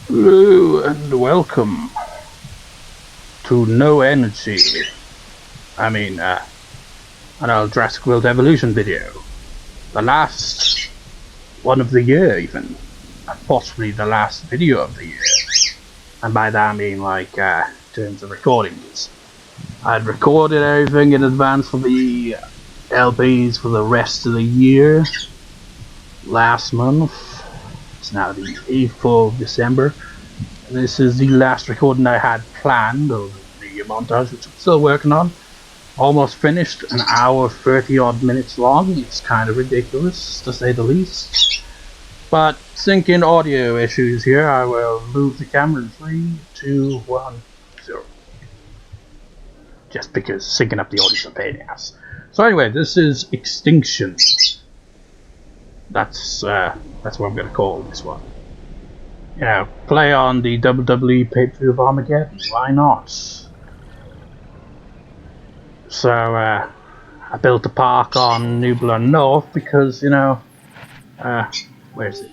Hello and welcome to No Energy. Another Jurassic World Evolution video. The last one of the year, even. Possibly the last video of the year. And by that I mean like, in terms of recordings. I'd recorded everything in advance for the LPs for the rest of the year. Last month. It's now the 8th of December. This is the last recording I had planned of the montage, which I'm still working on. Almost finished, an hour 30 odd minutes long. It's kind of ridiculous, to say the least. But syncing audio issues here, I will move the camera in 3, 2, 1, 0. Just because syncing up the audio is a pain in the ass. So anyway, this is Extinction. That's what I'm going to call this one. You know, play on the WWE PPV of Armageddon. Why not? So I built a park on Nublar North because, you know, where is it?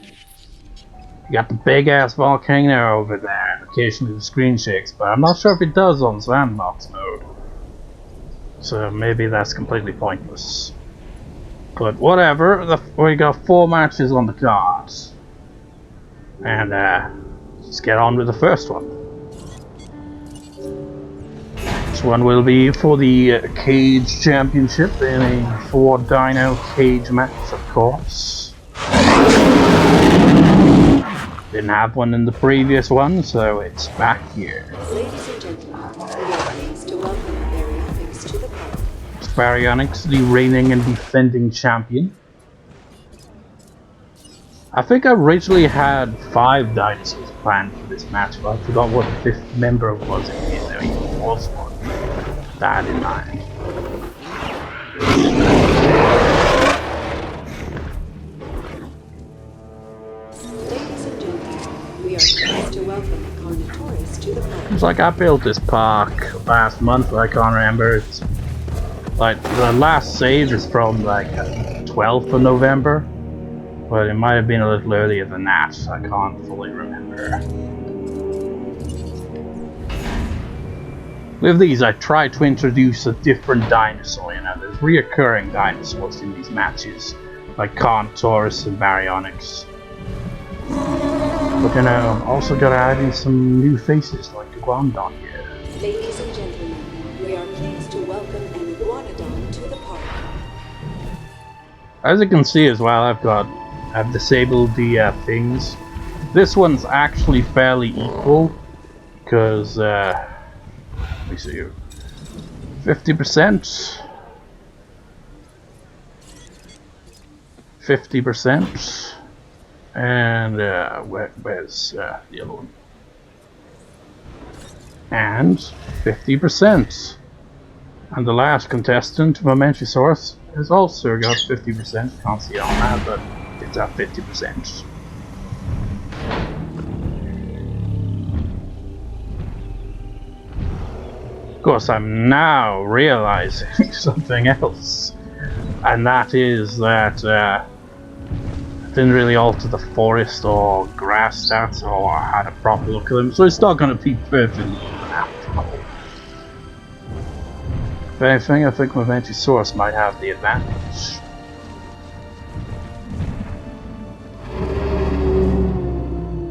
You got the big ass volcano over there. Occasionally the screen shakes, but I'm not sure if it does on sandbox mode. So maybe that's completely pointless. But whatever, we got 4 matches on the cards. And let's get on with the first one. This one will be for the Cage Championship in a 4 Dino cage match, of course. Didn't have one in the previous one, so it's back here. Ladies and gentlemen, we are pleased to welcome Baryonyx to the park. Baryonyx, the reigning and defending champion. I think I originally had 5 dinosaurs planned for this match, but I forgot what the 5th member was in here. There even was one. That in mind. Ladies and gentlemen, we are pleased to welcome Carnotaurus to the park. It's like I built this park last month, I can't remember. It's like the last save is from like 12th of November. But it might have been a little earlier than that, so I can't fully remember. With these, I try to introduce a different dinosaur. You know, there's reoccurring dinosaurs in these matches, like Carnotaurus and Baryonyx. But you know, also gotta add in some new faces like Iguanodon here. Ladies and gentlemen, we are pleased to welcome an Iguanodon to the park. As you can see as well, I've disabled the things. This one's actually fairly equal because let me see here. 50%, 50%, and where's the other one? And 50%. And the last contestant, Mamenchisaurus, has also got 50%. Can't see it on that, but it's at 50%. Of course, I'm now realizing something else, and that is that I didn't really alter the forest or grass stats or had a proper look at them, so it's not going to be perfectly natural. If anything, I think Mamenchisaurus might have the advantage.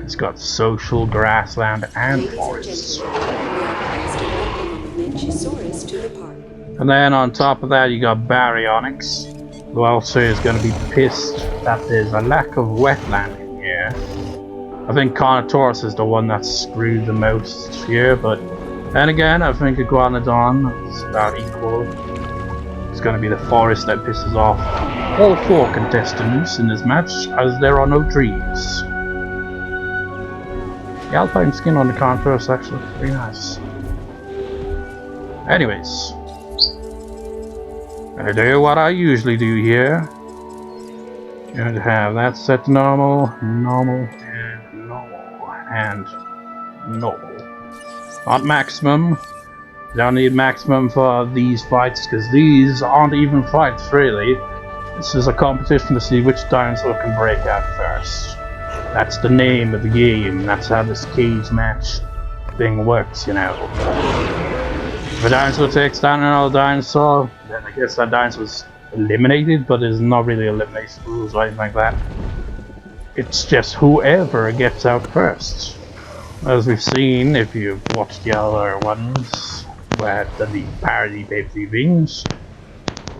It's got social, grassland, and forests. And then on top of that, you got Baryonyx, who also is going to be pissed that there's a lack of wetland in here. I think Carnotaurus is the one that's screwed the most here, but then again, I think Iguanodon is about equal. It's going to be the forest that pisses off all 4 contestants in this match, as there are no trees. The alpine skin on the Carnotaurus actually looks pretty nice. Anyways, gonna do what I usually do here. Going to have that set to normal, normal, and normal, and normal. Not maximum. Don't need maximum for these fights because these aren't even fights really. This is a competition to see which dinosaur can break out first. That's the name of the game. That's how this cage match thing works, you know. If a dinosaur takes down another dinosaur, then I guess that dinosaur's eliminated, but there's not really elimination rules or anything like that. It's just whoever gets out first. As we've seen, if you've watched the other ones, where the parody PPVs,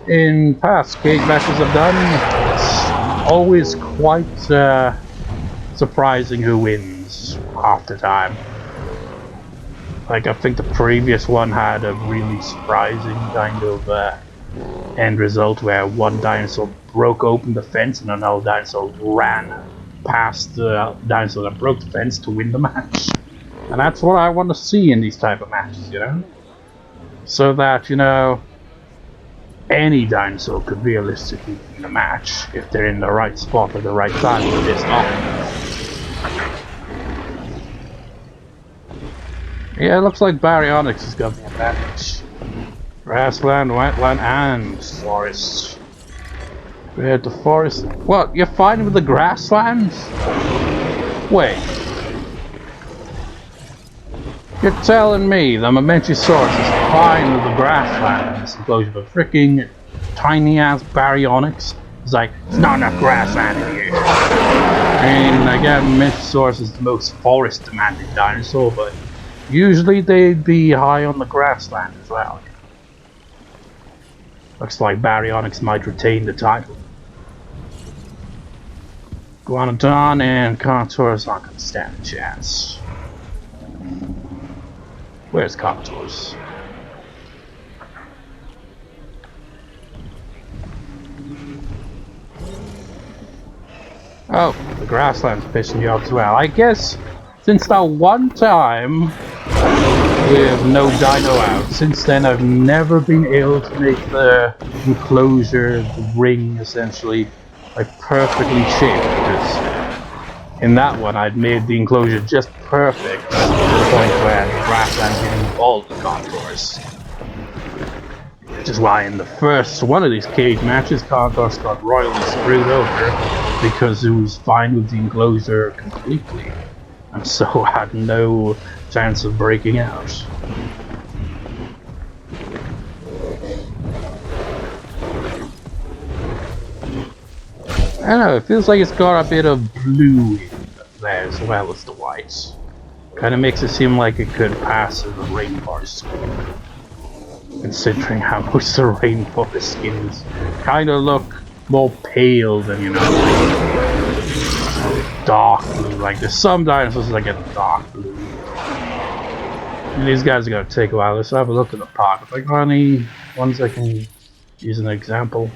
in past cage matches I've done, it's always quite surprising who wins half the time. Like, I think the previous one had a really surprising kind of end result where one dinosaur broke open the fence and another dinosaur ran past the dinosaur that broke the fence to win the match. And that's what I want to see in these type of matches, you know? So that, you know, any dinosaur could realistically win a match if they're in the right spot at the right time for this option. Yeah, it looks like Baryonyx has got the advantage. Grassland, wetland, and forest. We're at the forest. What? You're fighting with the grasslands? Wait. You're telling me the Mamenchisaurus is fine with the grasslands as opposed to the freaking tiny ass Baryonyx? It's like, it's not enough grassland in here. I mean, again, Mamenchisaurus is the most forest demanding dinosaur, but usually they'd be high on the grassland as well. Looks like Baryonyx might retain the title. Iguanodon and Carnotaurus aren't going to stand a chance. Where's Carnotaurus? Oh, the grassland's pissing you off as well. I guess since that one time with no dino out, since then I've never been able to make the enclosure, the ring essentially, like perfectly shaped, because in that one I'd made the enclosure just perfect to the point where the grassland didn't involve the Carnotaurus. Which is why in the first one of these cage matches, Carnotaurus got royally screwed over because it was fine with the enclosure completely, and so had no chance of breaking out. I don't know, it feels like it's got a bit of blue in there as well as the white. Kind of makes it seem like it could pass as a rainforest skin, considering how much the rainforest skins kind of look more pale than, you know, like dark blue. Like there's some dinosaurs that get dark blue. And these guys are gonna take a while. Let's have a look at the park. If I got any ones I can use an example.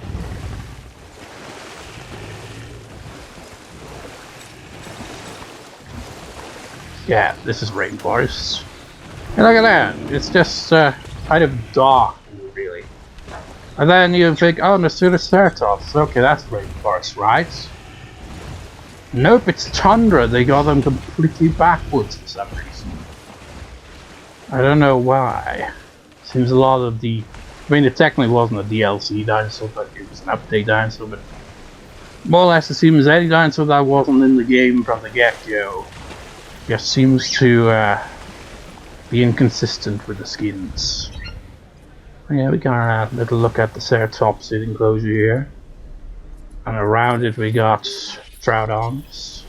Yeah, this is rainforest. And look at that, it's just kind of dark, really. And then you think, oh, the Ceratosaurus. Okay, that's rainforest, right? Nope, it's tundra. They got them completely backwards for some reason. I don't know why. Seems a lot of the... I mean, it technically wasn't a DLC dinosaur, but it was an update dinosaur. But more or less, it seems any dinosaur that wasn't in the game from the get-go just seems to be inconsistent with the skins. Yeah, we got a little look at the Ceratosaurus enclosure here. And around it we got Troudons,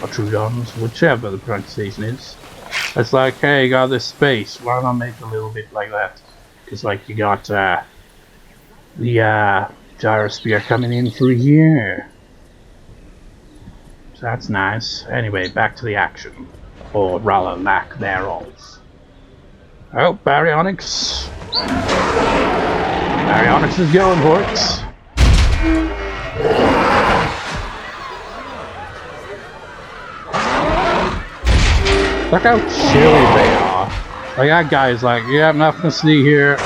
or Troudons, whichever the pronunciation is. It's like, hey, you got this space, why not make a little bit like that? Because like you got the gyrosphere coming in through here. So that's nice. Anyway, back to the action. Or rather, lack thereof. Oh, Baryonyx. Baryonyx is going for it. Look how chilly they are. Like that guy's like, yeah, nothing to see here.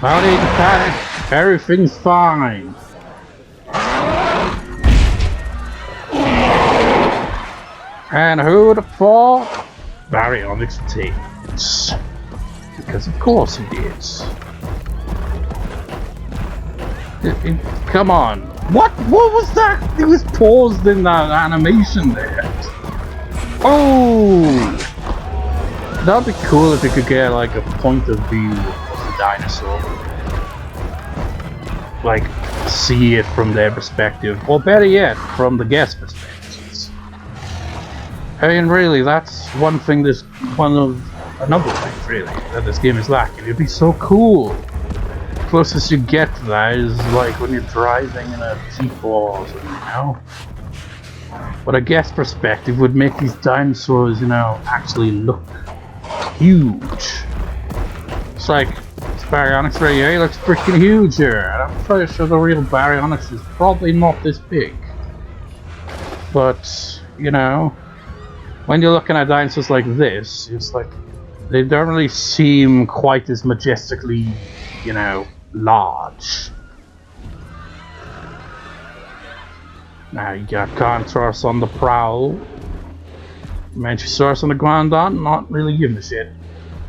No need to panic. Everything's fine. And who would have thought? Baryonyx takes. Because of course he did. Come on. What? What was that? It was paused in that animation there. Oh! That'd be cool if you could get like a point of view of the dinosaur. Like, see it from their perspective. Or better yet, from the guest perspectives. I mean, really, that's one thing another thing, really, that this game is lacking. It'd be so cool. Closest you get to that is like when you're driving in a Jeep or something, you know? But a guest perspective would make these dinosaurs, you know, actually look huge. It's like, this Baryonyx right here, he looks freaking huge here. And I'm pretty sure the real Baryonyx is probably not this big. But, you know, when you're looking at dinosaurs like this, it's like, they don't really seem quite as majestically, you know, large. Now you got Carnotaurus on the prowl. Mamenchisaurus on the Iguanodon, not really giving a shit.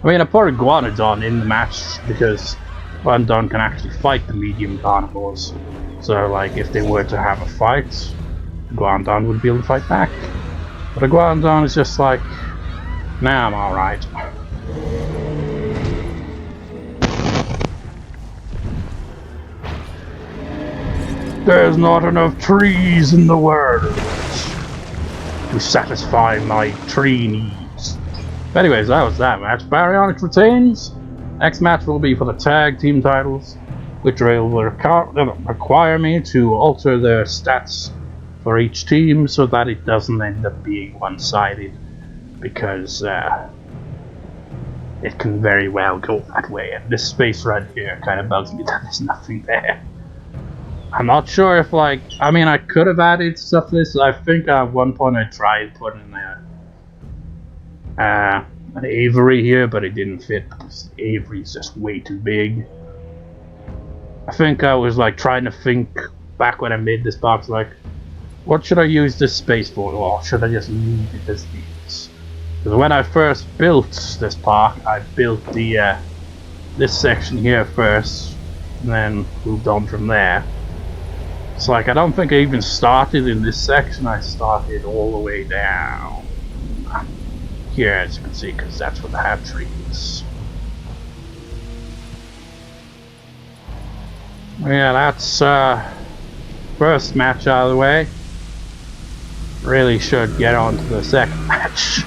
I mean, I put Iguanodon in the match because Iguanodon can actually fight the medium carnivores. So, like, if they were to have a fight, Iguanodon would be able to fight back. But Iguanodon is just like, nah, I'm alright. There's not enough trees in the world to satisfy my tree needs. But anyways, that was that match. Baryonyx retains. Next match will be for the tag team titles, which will require me to alter the stats for each team so that it doesn't end up being one-sided, because it can very well go that way. And this space right here kind of bugs me that there's nothing there. I'm not sure if, like, I mean, I could have added stuff to this. I think at one point I tried putting an Avery here, but it didn't fit because Avery is just way too big. I think I was like trying to think back when I made this box, like, what should I use this space for, or should I just leave it as is? Because when I first built this park, I built the this section here first, and then moved on from there. It's like, I don't think I even started in this section, I started all the way down here, as you can see, because that's where the hat tree is. Yeah, that's first match out of the way. Really should get on to the second match.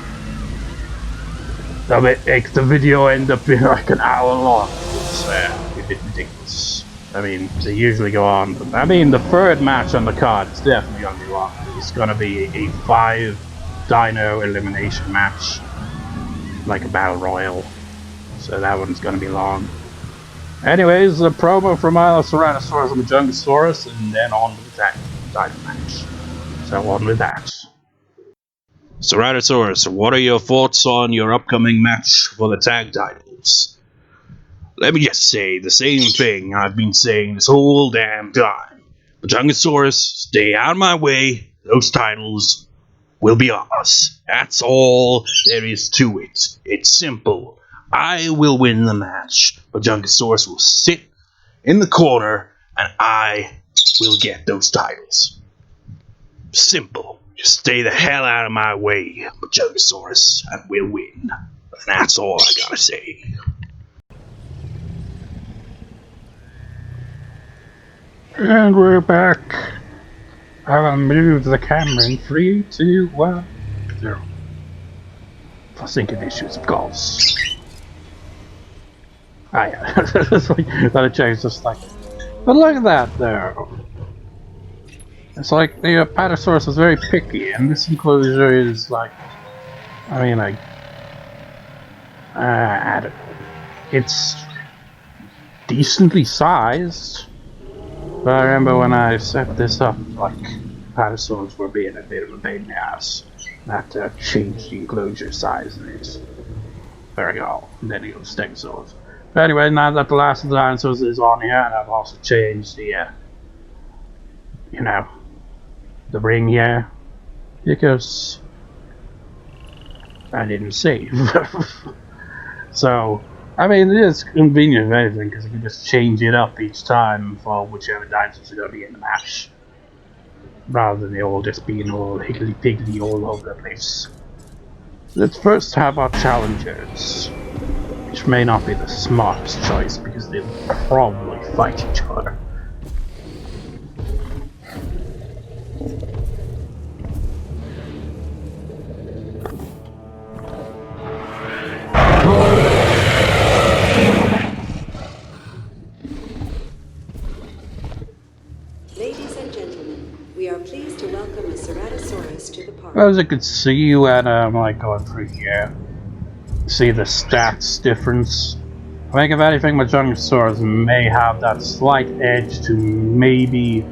That makes the video end up being like an hour long. It's a bit ridiculous. I mean, they usually go on, but I mean, the third match on the card is definitely going to be long. It's going to be a 5 dino elimination match, like a battle royal. So that one's going to be long. Anyways, a promo from Ceratosaurus Majungasaurus, and then on to the title match. So on with that. Ceratosaurus, what are your thoughts on your upcoming match for the tag titles? Let me just say the same thing I've been saying this whole damn time. Majungasaurus, stay out of my way. Those titles will be ours. That's all there is to it. It's simple. I will win the match. Majungasaurus will sit in the corner, and I will get those titles. Simple. Just stay the hell out of my way, Majungasaurus, and we'll win. And that's all I gotta say. And we're back. I will move the camera in 3, 2, 1, 0. For syncing issues, of course. Ah, yeah. It's like, that change just like. But look at that there. It's like the Albertosaurus is very picky, and this enclosure is like. I mean, like. I don't know. It's decently sized. But I remember when I set this up, like, Albertosaurus were being a bit of a pain in the ass. I had to change the enclosure size, and it's very old. And then you go to Stegosaurus. But anyway, now that the last of the dinosaurs is on here, and I've also changed the, you know, the ring here, because I didn't save. So, I mean, it is convenient of anything, because you can just change it up each time for whichever dinosaurs are going to be in the match. rather than they all just being all higgledy-piggledy all over the place. Let's first have our challengers, which may not be the smartest choice because they'll probably fight each other. Ladies and gentlemen, we are pleased to welcome a Ceratosaurus to the park. Well, as I could see when I'm like going through here, see the stats difference. I think if anything, Majungasaurus may have that slight edge to maybe,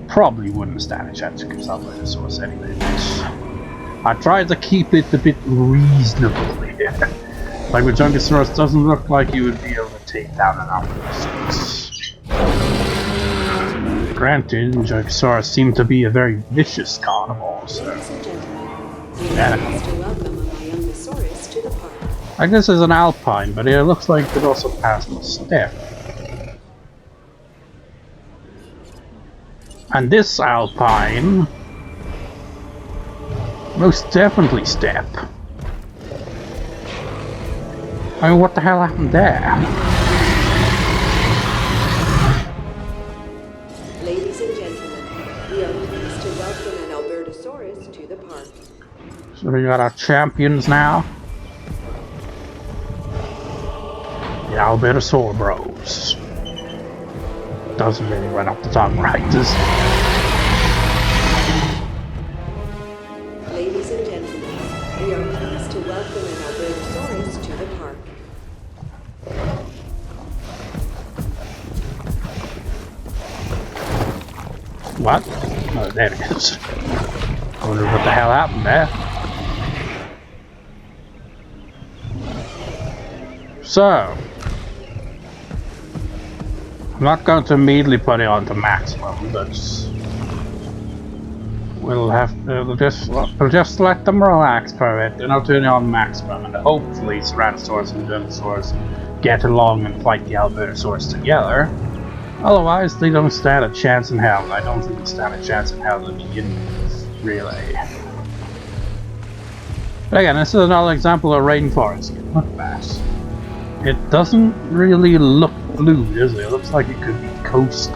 probably wouldn't stand a chance against Albertosaurus anyway. I tried to keep it a bit reasonable here. Like Majungasaurus doesn't look like he would be able to take down an Albertosaurus. Granted, Majungasaurus seemed to be a very vicious carnivore, so... Ladies and gentlemen, we are pleased to welcome a Majungasaurus to the park. Like this is an alpine, but it looks like it could also pass the step. And this alpine most definitely step. I mean, what the hell happened there? Ladies and gentlemen, we are pleased to welcome an Albertosaurus to the park. So we got our champions now. The Albertosaurus bros. Doesn't really run up the tongue right, does it? Ladies and gentlemen, we are pleased to welcome an Albertosaurus to the park. What? Oh, there it is. I wonder what the hell happened there. So, I'm not going to immediately put it onto maximum, but we'll just let them relax for a bit. Then I'll turn it on maximum, and hopefully Ceratosaurus and Dinosaurs get along and fight the Albertosaurus together. Otherwise, they don't stand a chance in hell. I don't think they stand a chance in hell to begin with, really. But again, this is another example of rainforest. Look at that. It doesn't really look blue, does it? It looks like it could be coastal.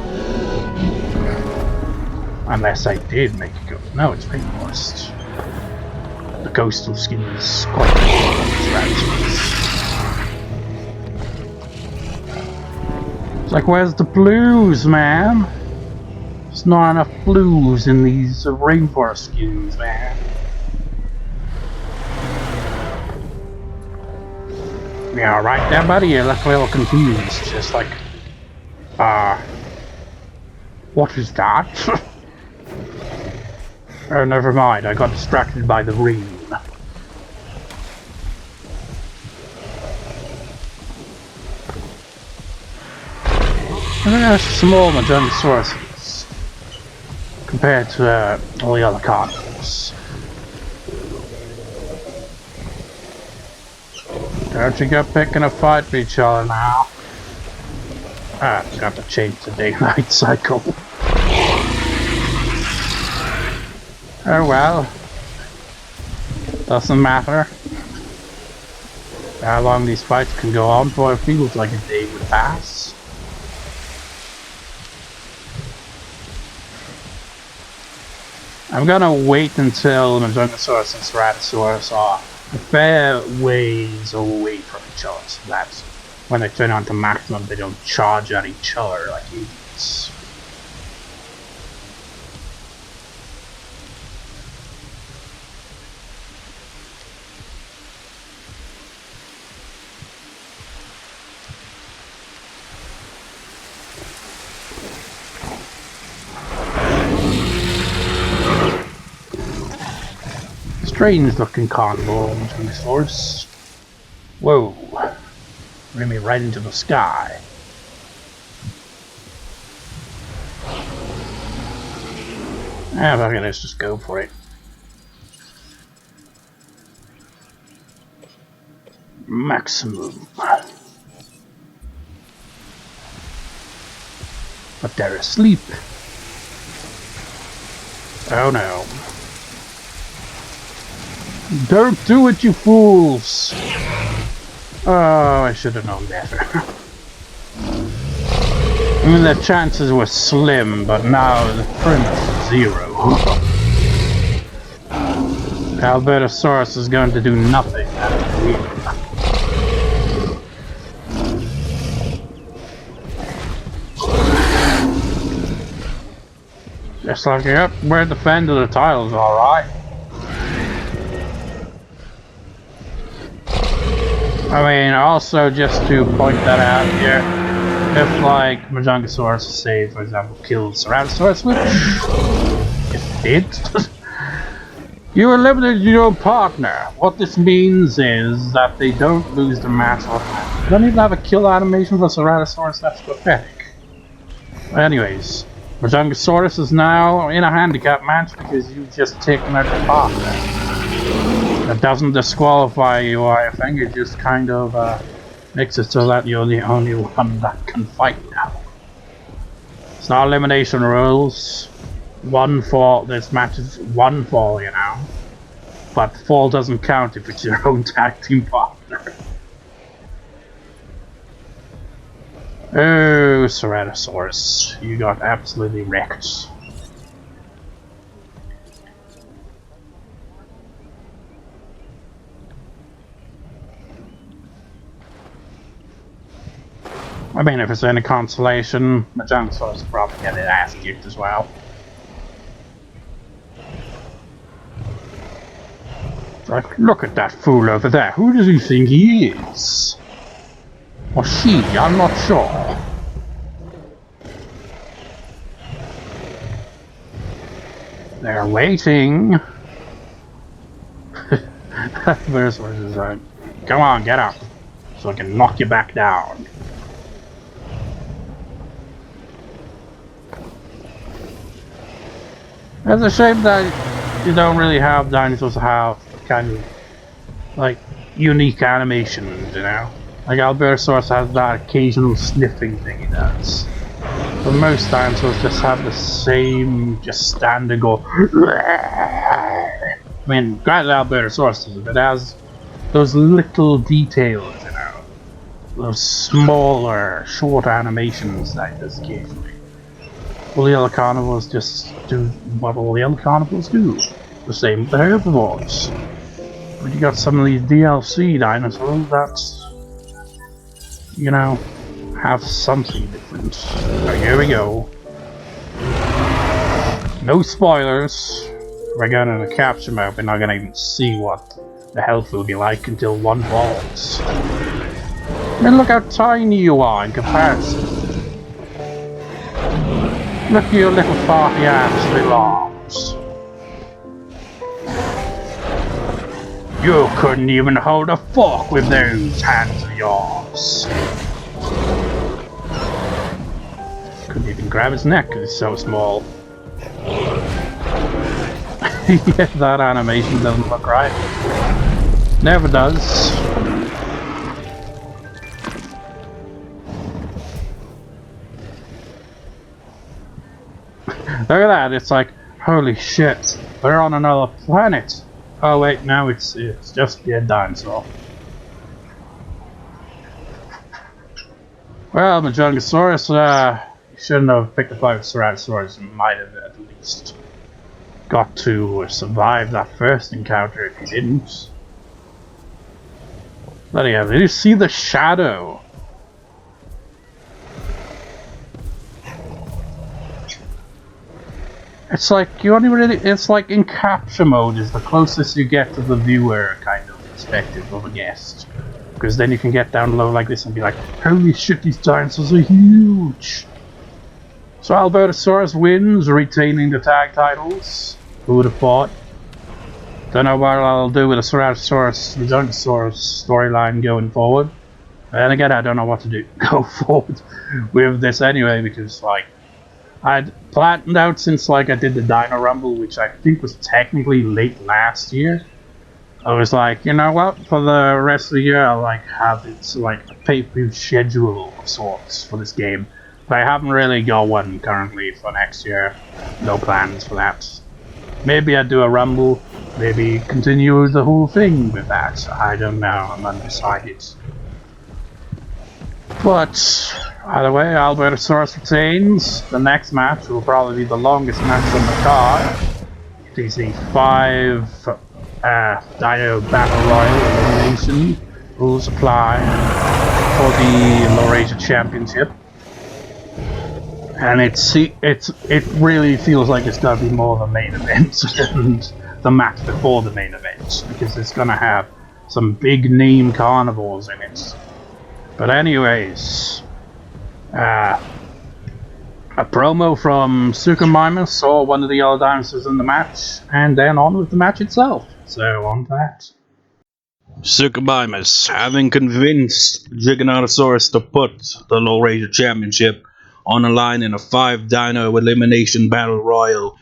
Unless I did make it go. No, it's rainforest. The coastal skin is quite It's like, where's the blues, man? There's not enough blues in these rainforest skins, man. Yeah, right there, buddy. You look a little confused. Just like, what is that? Oh, never mind. I got distracted by the rain. Look at how small Majungasaurus is compared to all the other carnivores. Don't you go picking a fight for each other now. Ah, I've got to change the day-night cycle. Oh well. Doesn't matter how long these fights can go on for. It feels like a day would pass. I'm gonna wait until Majungasaurus and Ceratosaurus are a fair ways away from each other, so that's when they turn on to maximum, they don't charge at each other like idiots. Strange looking carnivore Majungasaurus. Whoa. Ran me right into the sky. Ah, fuck it, let's just go for it. Maximum. But they're asleep. Oh no. Don't do it, you fools! Oh, I should have known better. I mean, the chances were slim, but now the premise is 0. Albertosaurus is going to do nothing. Just like, yep, we're defending the titles, alright. I mean, also just to point that out here, if like Majungasaurus, say for example, kills Ceratosaurus, which it did, you eliminated your own partner. What this means is that they don't lose the match automatically. You don't even have a kill animation for Ceratosaurus, that's pathetic. Anyways, Majungasaurus is now in a handicap match because you've just taken out your partner. That doesn't disqualify you or anything, it just kind of makes it so that you're the only one that can fight now. It's not elimination rules. One fall, this match is one fall, you know. But fall doesn't count if it's your own tag team partner. Oh, Ceratosaurus, you got absolutely wrecked. I mean, if it's any consolation, Majungasaurus will probably get his ass kicked as well. Like, look at that fool over there. Who does he think he is? Or she, I'm not sure. They're waiting. Albertosaurus is like, come on, get up, so I can knock you back down. It's a shame that you don't really have dinosaurs have kind of like unique animations, you know? Like Albertosaurus has that occasional sniffing thing he does. But most dinosaurs just have the same, just stand and go. I mean, granted Albertosaurus does it, but it has those little details, you know? Those smaller, short animations that it does occasionally. All the other carnivores just do what all the other carnivores do. The same with the herbivores. But you got some of these DLC dinosaurs that, you know, have something different. So here we go. No spoilers. We're going in a capture mode. We're not going to even see what the health will be like until one falls. And look how tiny you are in comparison. Look at your little farty ass little arms. You couldn't even hold a fork with those hands of yours. Couldn't even grab his neck because it's so small. Yeah, that animation doesn't look right. Never does. Look at that, it's like, holy shit, we're on another planet. Oh wait, no, it's just a dinosaur. Well, Majungasaurus, you shouldn't have picked a fight with Ceratosaurus. You might have at least got to survive that first encounter if you didn't. Bloody hell, did you see the shadow? It's like, you only really, it's like in capture mode is the closest you get to the viewer kind of perspective of a guest. Because then you can get down low like this and be like, holy shit, these dinosaurs are huge! So Albertosaurus wins, retaining the tag titles. Who would have thought? Don't know what I'll do with the Ceratosaurus Majungasaurus storyline going forward. And again, I don't know what to do go forward with this anyway, because like, I'd planned out since like I did the Dino Rumble, which I think was technically late last year. I was like, you know what, for the rest of the year I'll like have it like a pay-per-view schedule of sorts for this game. But I haven't really got one currently for next year. No plans for that. Maybe I do a rumble, maybe continue the whole thing with that. I don't know, I'm undecided. But either way, Albertosaurus retains. The next match will probably be the longest match on the card. It is a 5 Dino Battle Royal elimination. Rules apply for the Laurasia Championship. And it really feels like it's gonna be more of a main event than the match before the main event, because it's gonna have some big name carnivores in it. But anyways, a promo from Suchomimus or one of the other dinosaurs in the match, and then on with the match itself. So on to that. Suchomimus, having convinced Giganotosaurus to put the Laurasia Championship on the line in a 5 dino elimination battle royal,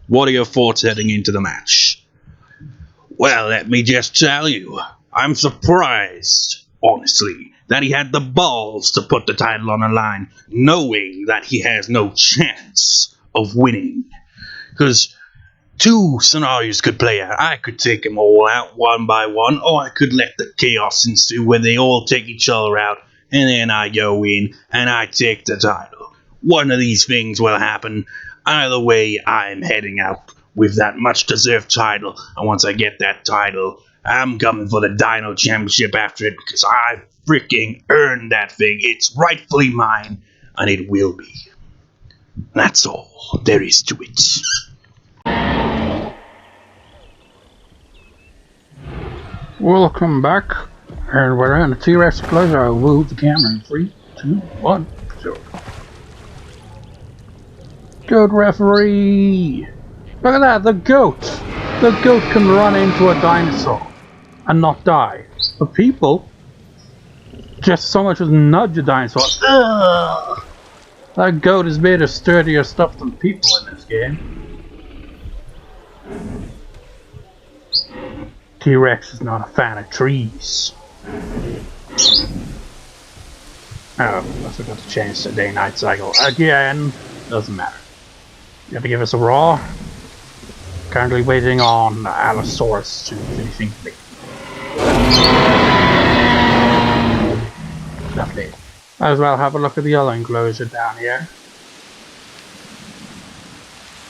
what are your thoughts heading into the match? Well, let me just tell you, I'm surprised, honestly, that he had the balls to put the title on the line, knowing that he has no chance of winning. Because 2 scenarios could play out. I could take them all out one by one, or I could let the chaos ensue where they all take each other out, and then I go in and I take the title. One of these things will happen. Either way, I'm heading out with that much-deserved title, and once I get that title, I'm coming for the Dino Championship after it, because I freaking earned that thing. It's rightfully mine, and it will be. That's all there is to it. Welcome back, and we're in a T-Rex closure. I'll move the camera in 3, 2, 1, 0. Goat referee! Look at that, the goat! The goat can run into a dinosaur and not die. But people just so much as nudge a dinosaur. Ugh! That goat is made of sturdier stuff than people in this game. T-Rex is not a fan of trees. Oh, I forgot to change the day-night cycle again. Doesn't matter. You have to give us a raw. Currently waiting on Allosaurus to finish incubating. Lovely. Might as well have a look at the other enclosure down here,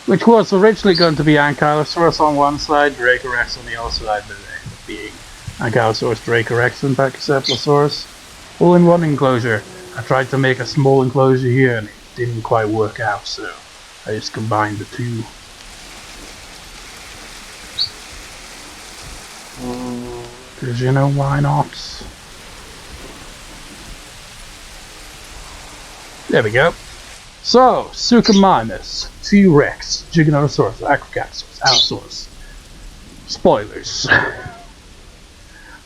which was originally going to be Ankylosaurus on one side, Dracorex on the other side, but it ended up being Ankylosaurus, Dracorex, and Pachycephalosaurus all in one enclosure. I tried to make a small enclosure here and it didn't quite work out, so I just combined the two. Because you know, why not? There we go. So, Suchomimus, T-Rex, Giganotosaurus, Acrocanthosaurus, Allosaurus. Spoilers.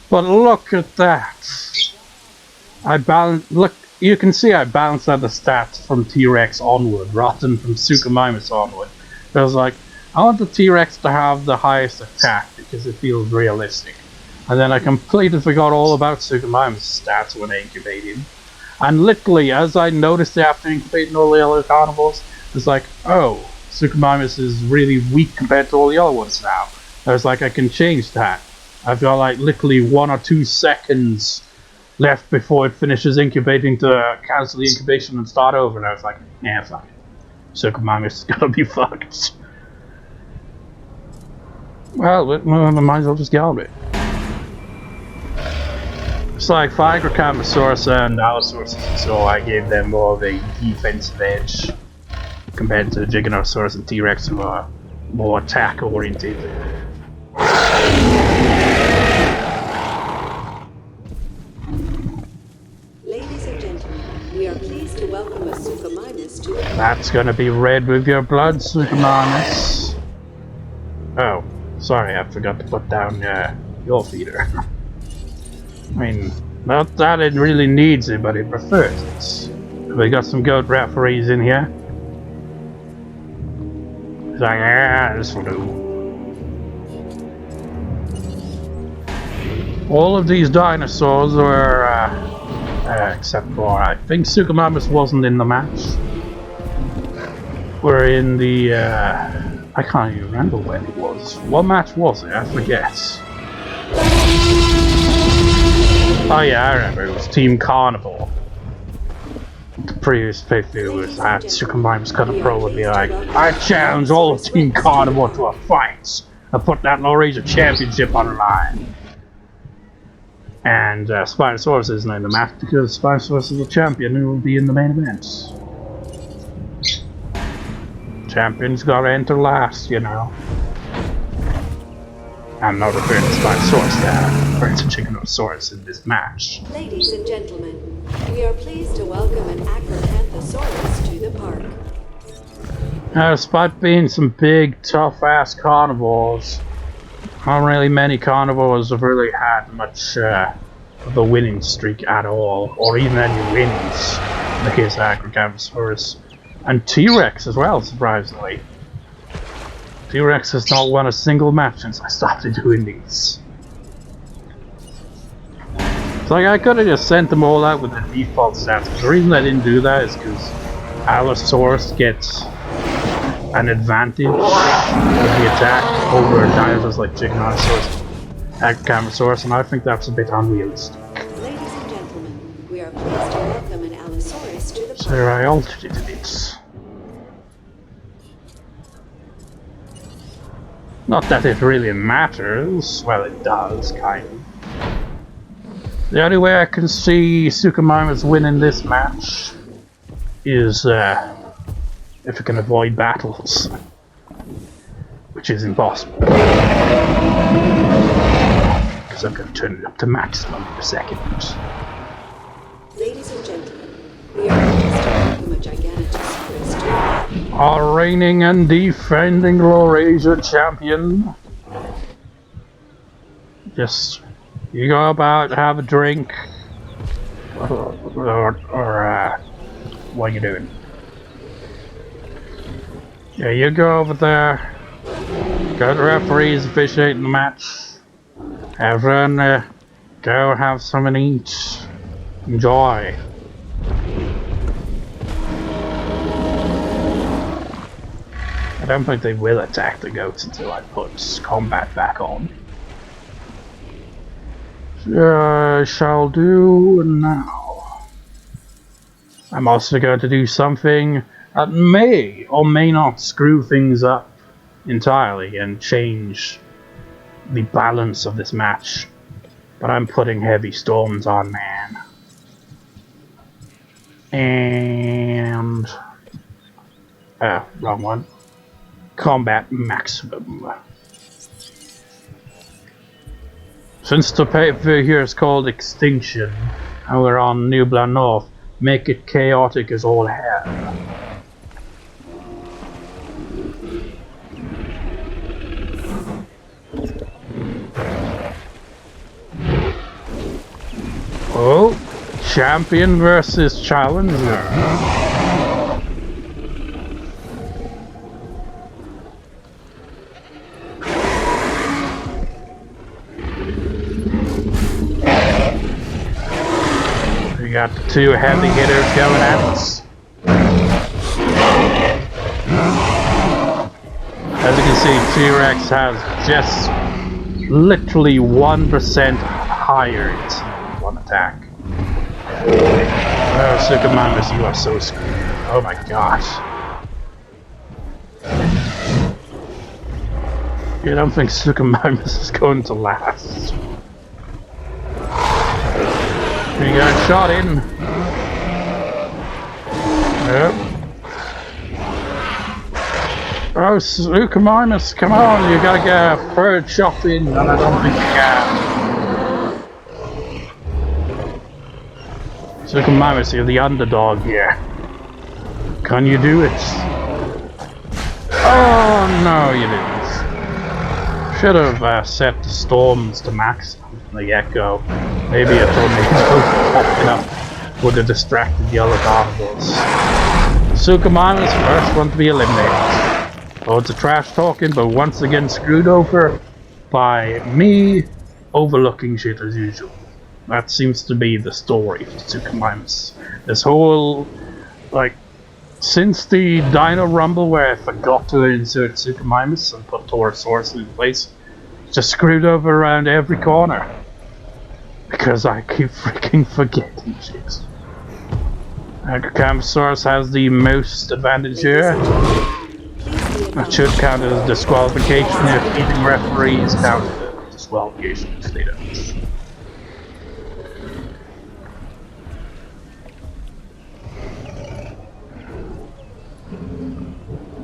But look at that. Look, you can see I balanced out the stats from T-Rex onward rather than from Suchomimus onward. I was like, I want the T-Rex to have the highest attack because it feels realistic. And then I completely forgot all about Suchomimus' stats when I incubated. And literally, as I noticed after incubating all the other carnivores, it's like, oh, Suchomimus is really weak compared to all the other ones now. I was like, I can change that. I've got like literally 1 or 2 seconds left before it finishes incubating to cancel the incubation and start over. And I was like, yeah, fuck it. Suchomimus is gonna be fucked. Well, I might as well just get on with it. It's like for Acrocanthosaurus and Allosaurus, so I gave them more of a defensive edge compared to Giganotosaurus and T-Rex, who are more attack oriented. Ladies and gentlemen, we are pleased to welcome a Suchomimus to the... That's gonna be red with your blood, Suchomimus. Oh, sorry, I forgot to put down your feeder. I mean, not that it really needs it, but it prefers it. We got some goat referees in here. It's like, yeah, this will do. All of these dinosaurs were, except for, I think Suchomimus wasn't in the match. We're in the I can't even remember when it was. What match was it? I forget. Oh yeah, I remember. It was Team Carnival. The previous pay-per-view was that Suchomimus cut a pro would be like, I challenge all of Team Carnival to a fight. I put that Laurasia championship on the line. And Spinosaurus isn't in the match because Spinosaurus is the champion who will be in the main event. Champion's gotta enter last, you know. I'm not referring to Spinosaurus there, I'm referring to Giganotosaurus in this match. Ladies and gentlemen, we are pleased to welcome an Acrocanthosaurus to the park. Despite being some big, tough-ass carnivores, not really many carnivores have really had much of a winning streak at all, or even any wins. In the case of Acrocanthosaurus. And T-Rex as well, surprisingly. T-Rex has not won a single match since I started doing these. So like, I could have just sent them all out with the default stats. The reason I didn't do that is because Allosaurus gets an advantage with the attack over dinosaurs like Giganotosaurus, Acrocanthosaurus, and I think that's a bit unrealistic. Ladies and gentlemen, we are pleased to welcome an Allosaurus to the park. So I altered it a bit. Not that it really matters. Well, it does, kind of. The only way I can see Suchomimus winning this match is if it can avoid battles, which is impossible. Because I'm going to turn it up to maximum in a second. Ladies and gentlemen, we are pleased to welcome a Giganotosaurus to the park. Our reigning and defending Laurasia champion. Just, you go about, have a drink, or what are you doing? Yeah, you go over there, go to the referees officiating the match, everyone go have something to eat, enjoy. I don't think they will attack the goats until I put combat back on. I shall do now. I'm also going to do something that may or may not screw things up entirely and change the balance of this match. But I'm putting heavy storms on, man. And wrong one. Combat maximum. Since the pay-per-view here is called Extinction, and we're on New Blood North, make it chaotic as all hell. Oh, champion versus challenger. We got the two heavy hitters going at us. As you can see, T-Rex has just literally 1% higher its one attack. Oh, Suchomimus, you are so screwed. Oh my gosh. You don't think Suchomimus is going to last? We got shot in. Yep. Oh, Suchomimus, come on, you gotta get a third shot in, and I don't think you can. Suchomimus, you're the underdog here. Can you do it? Oh, no, you didn't. Should have set the storms to max from the get-go. Maybe a tornado popping up would have distracted the other carnivores. Suchomimus, first one to be eliminated. Oh, it's a trash talking, but once again screwed over by me overlooking shit as usual. That seems to be the story for Suchomimus. This whole, like, Since the Dino Rumble where I forgot to insert Suchomimus and put Torosaurus in place, just screwed over around every corner. Because I keep freaking forgetting shit. Acrocanthosaurus has the most advantage here. That should count as disqualification if even referees count as disqualification if they don't.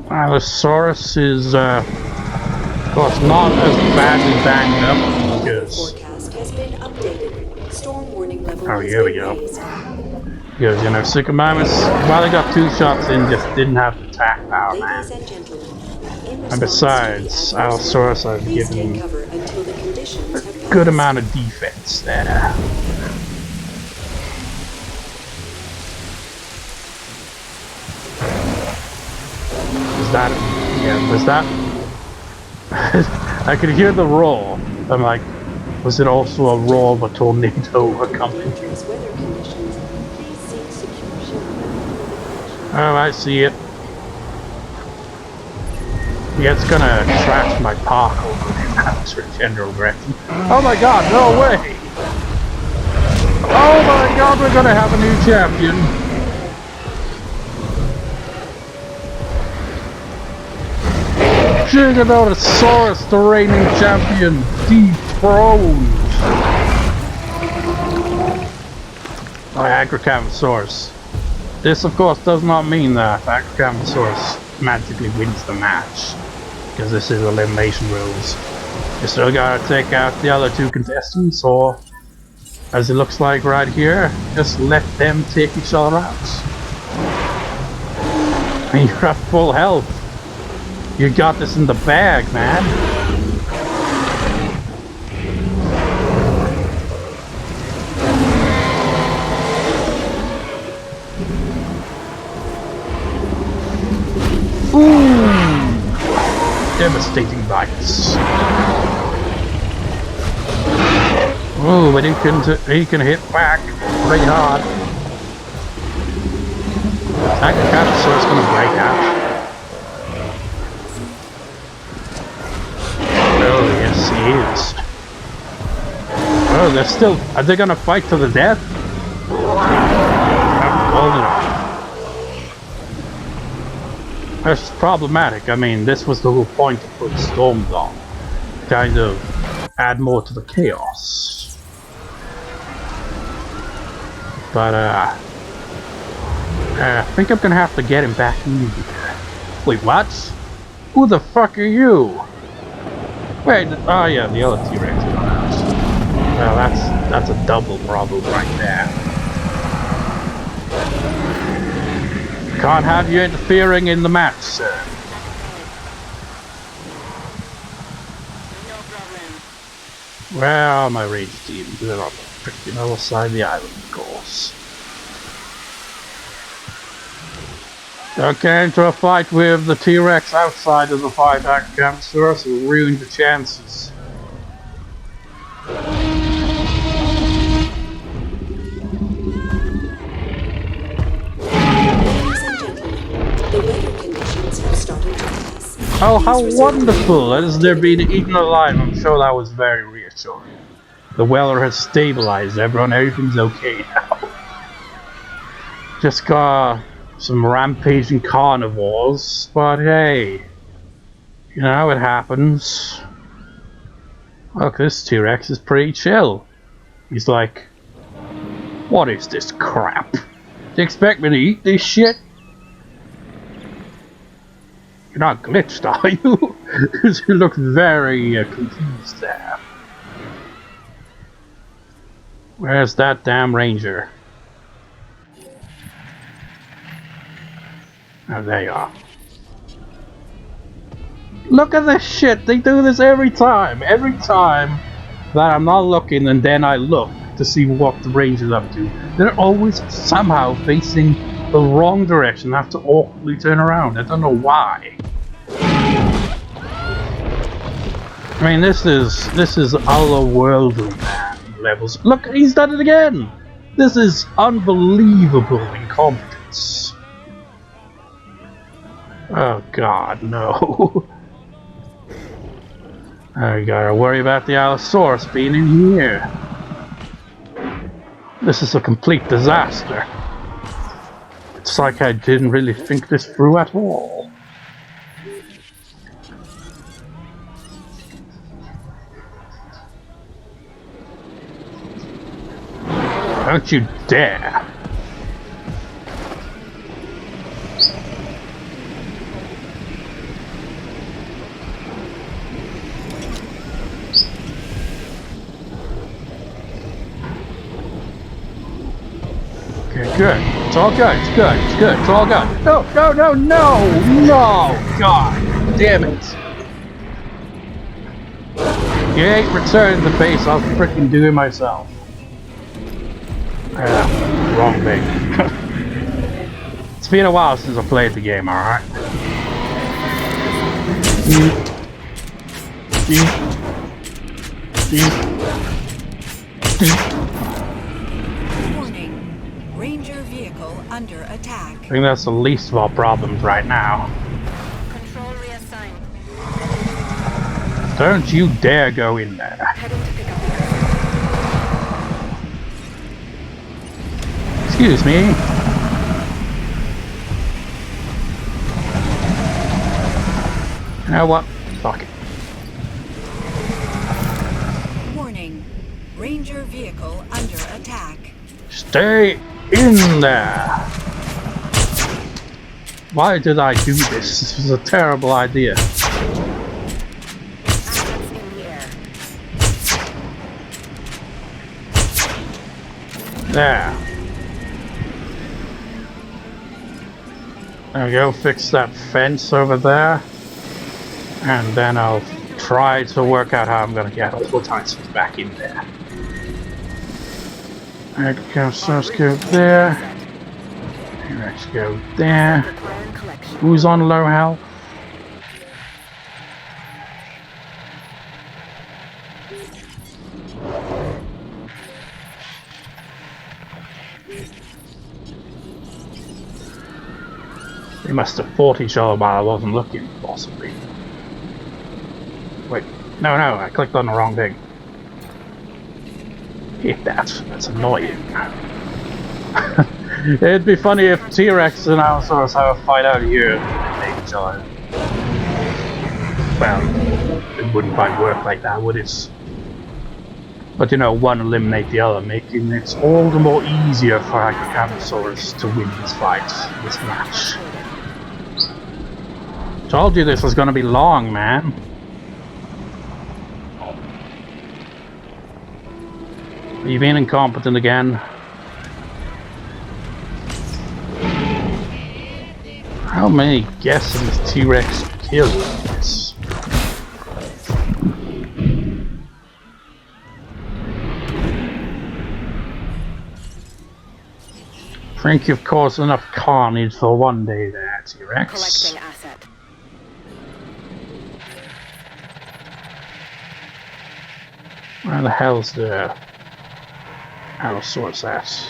Allosaurus is, of course, not as badly banged up because. Forecast has been updated. Storm warning level Oh, here we go. Because, you know, Suchomimus, while he got 2 shots in, just didn't have the attack power, man. Ladies and gentlemen, And besides, Allosaurus, I've given him a good amount of defense there. Was that? Yeah, was that? I could hear the roar. I'm like, was it also a roar of a tornado accompanying? Oh, I see it. Yeah, it's gonna trash my park over in that general direction. Oh my god, no way! Oh my god, we're gonna have a new champion! Giganotosaurus, the reigning champion, dethroned by Acrocanthosaurus. This, of course, does not mean that Acrocanthosaurus magically wins the match, because this is elimination rules. You still gotta take out the other 2 contestants, or, as it looks like right here, just let them take each other out. And you're at full health. You got this in the bag, man. Ooh! Devastating bites. Ooh, but he can hit back pretty hard. That Carnotaurus is gonna break out. Oh, yes, he is. Oh, they're still. Are they gonna fight to the death? That's problematic. I mean, this was the whole point to put storms on. Kind of add more to the chaos. But, I think I'm gonna have to get him back in here. Wait, what? Who the fuck are you? Wait, oh yeah, the other T-Rex got out. Well, that's a double problem right there. Can't have you interfering in the match, sir. Well, my range team, they're on the freaking other side of the island, of course. Okay, into a fight with the T-Rex outside of the fight, Acrocanthosaurus will ruin the chances. Oh, how wonderful! As they're being eaten alive, I'm sure that was very reassuring. The weather has stabilized, everything's okay now. Just got some rampaging carnivores, but hey, you know, it happens. Look, this T-Rex is pretty chill. He's like, what is this crap? Do you expect me to eat this shit? You're not glitched, are you? Because you look very confused there. Where's that damn ranger? Oh, there you are. Look at this shit! They do this every time! Every time that I'm not looking and then I look to see what the ranger's up to, they're always somehow facing the wrong direction. I have to awkwardly turn around. I don't know why. I mean, this is otherworldly, man, levels. Look, he's done it again! This is unbelievable incompetence. Oh god, no. I gotta worry about the Allosaurus being in here. This is a complete disaster. It's like I didn't really think this through at all. Don't you dare! Okay, good. It's all good. It's good. It's good. It's all good. No, no, no, no, no! God damn it! You ain't returning the base. I'll frickin' do it myself. Wrong thing. It's been a while since I played the game, alright? Warning. Ranger vehicle under attack. I think that's the least of our problems right now. Control reassigned. Don't you dare go in there. Heading to pick up the Excuse me. You know what? Fuck it. Warning. Ranger vehicle under attack. Stay in there. Why did I do this? This was a terrible idea. Assets in the air. There. There we go, fix that fence over there. And then I'll try to work out how I'm gonna get all the dinosaurs back in there. Acrocanthosaurus go there. Let's go there. Who's on low health? They must have fought each other while I wasn't looking, possibly. Wait, no, I clicked on the wrong thing. Hate that, that's annoying. It'd be funny if T-Rex and Allosaurus have a fight out here and they each other. Well, it wouldn't quite work like that, would it? But you know, one eliminate the other, making it all the more easier for Acrocanthosaurus to win this fight, this match. Told you this was gonna be long, man. Are you being incompetent again? How many guests has this T-Rex killed with this? I think you've caused enough carnage for one day there, T-Rex. Collecting asset. Where the hell's the Allosaurus at?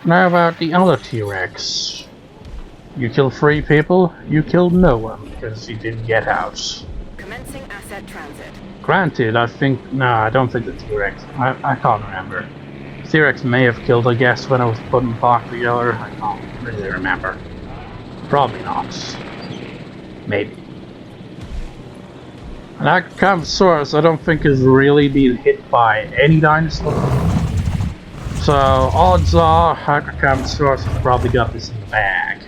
Now about the other T-Rex. You killed 3 people, you killed no one because you didn't get out. Commencing asset transit. Granted, I think... No, I don't think the T-Rex... I can't remember. T-Rex may have killed a guest when I was putting back together. I can't really remember. Probably not. Maybe. And Acrocanthosaurus I don't think has really been hit by any dinosaur. So odds are Acrocanthosaurus has probably got this in the bag.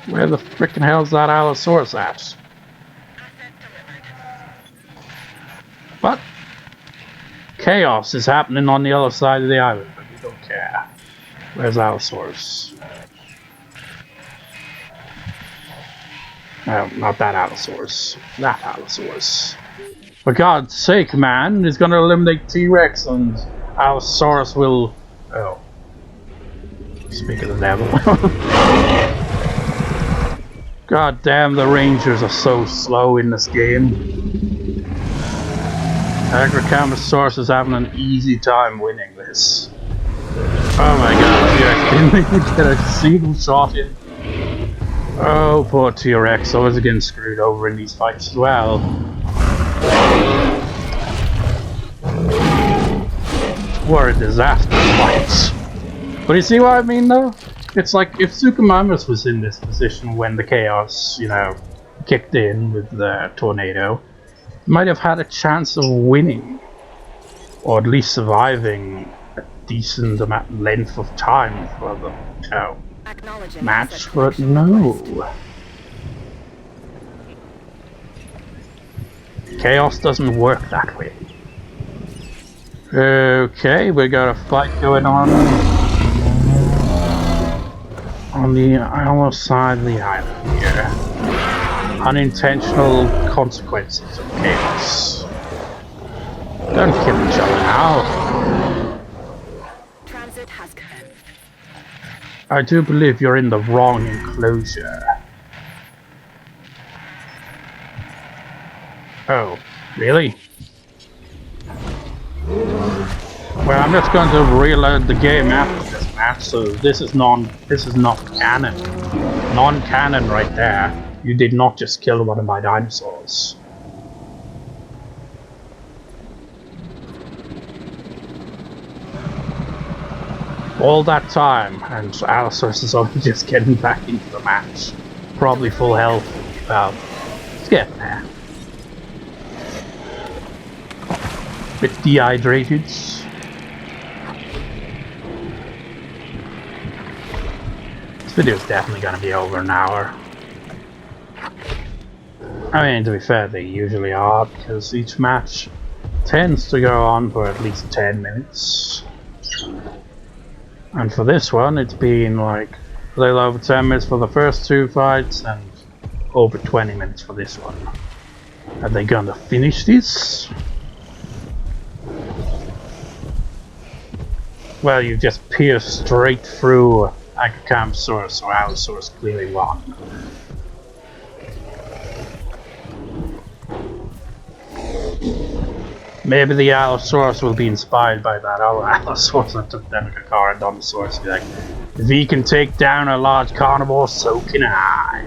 Where the frickin' hell's that Allosaurus at? But chaos is happening on the other side of the island, but we don't care. Where's Allosaurus? No, not that Allosaurus. That Allosaurus. For God's sake, man, he's gonna eliminate T-Rex and Allosaurus will... Oh. Speak of the devil. God damn, the Rangers are so slow in this game. Acrocanthosaurus is having an easy time winning this. Oh my god, T-Rex didn't even get a single shot in. Oh, poor T-Rex, always getting screwed over in these fights as well. What a disaster fights. But you see what I mean though? It's like if Suchomimus was in this position when the chaos, you know, kicked in with the tornado, he might have had a chance of winning. Or at least surviving a decent length of time for the, you know, match, but no. Chaos doesn't work that way. Okay, we got a fight going on the other side of the island here. Unintentional consequences of chaos. Don't kill each other now. Transit has commenced. I do believe you're in the wrong enclosure. Oh, really? Well, I'm just going to reload the game after this match, so this is not canon. Non-canon right there. You did not just kill one of my dinosaurs. All that time, and Allosaurus is only just getting back into the match. Probably full health. Well, it's getting there. Bit dehydrated. This video is definitely going to be over an hour. I mean, to be fair, they usually are, because each match tends to go on for at least 10 minutes. And for this one, it's been like a little over 10 minutes for the first two fights, and over 20 minutes for this one. Are they gonna finish this? Well, you just pierced straight through Acrocanthosaurus, so Allosaurus clearly won. Maybe the Allosaurus will be inspired by that other Allosaurus that took down a Carnotaurus. Be like, if he can take down a large carnivore, so can I.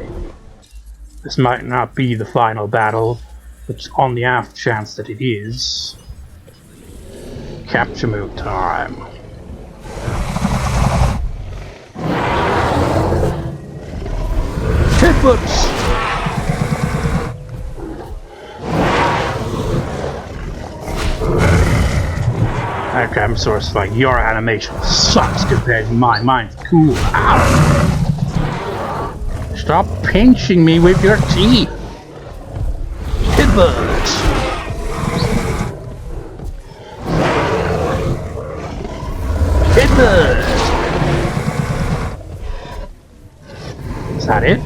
This might not be the final battle, but on the off chance that it is. Capture move time. Headbutts! Acrocanthosaurus, like, your animation sucks compared to mine. Mine's cool. Ow! Stop pinching me with your teeth! Headbutt! Headbutt! Is that it?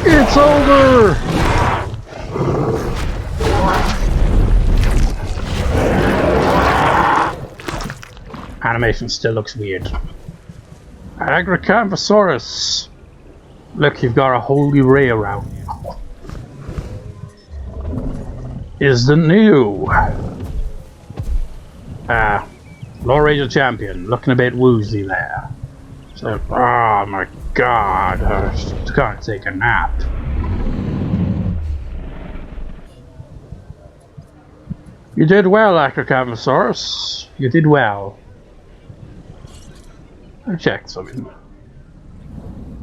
It's over! Animation still looks weird. Acrocanthosaurus! Look, you've got a holy ray around you. Is the new Laurasia champion. Looking a bit woozy there. So, oh my god, I just can't take a nap. You did well, Acrocanthosaurus. You did well. I checked something.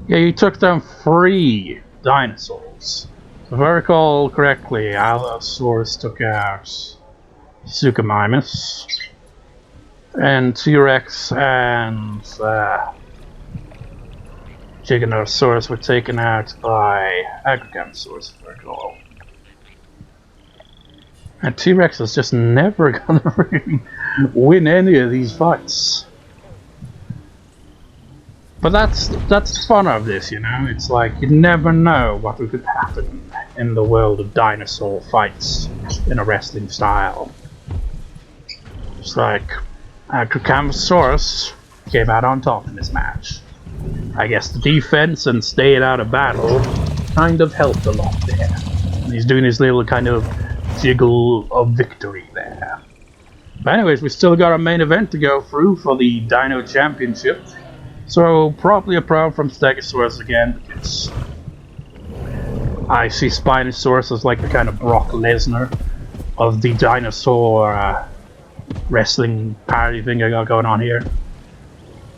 Yeah, you took down 3 dinosaurs. If I recall correctly, Allosaurus took out Suchomimus, and T-Rex and Giganotosaurus were taken out by Acrocanthosaurus, if I recall. And T-Rex is just never gonna really win any of these fights. But that's the fun of this, you know. It's like you never know what could happen in the world of dinosaur fights in a wrestling style. It's like Acrocanthosaurus came out on top in this match. I guess the defense and staying out of battle kind of helped a lot there. He's doing his little kind of jiggle of victory there. But anyways, we still got our main event to go through for the Dino Championship. So probably a promo from Stegosaurus again, because I see Spinosaurus as like the kind of Brock Lesnar of the dinosaur wrestling parody thing I got going on here.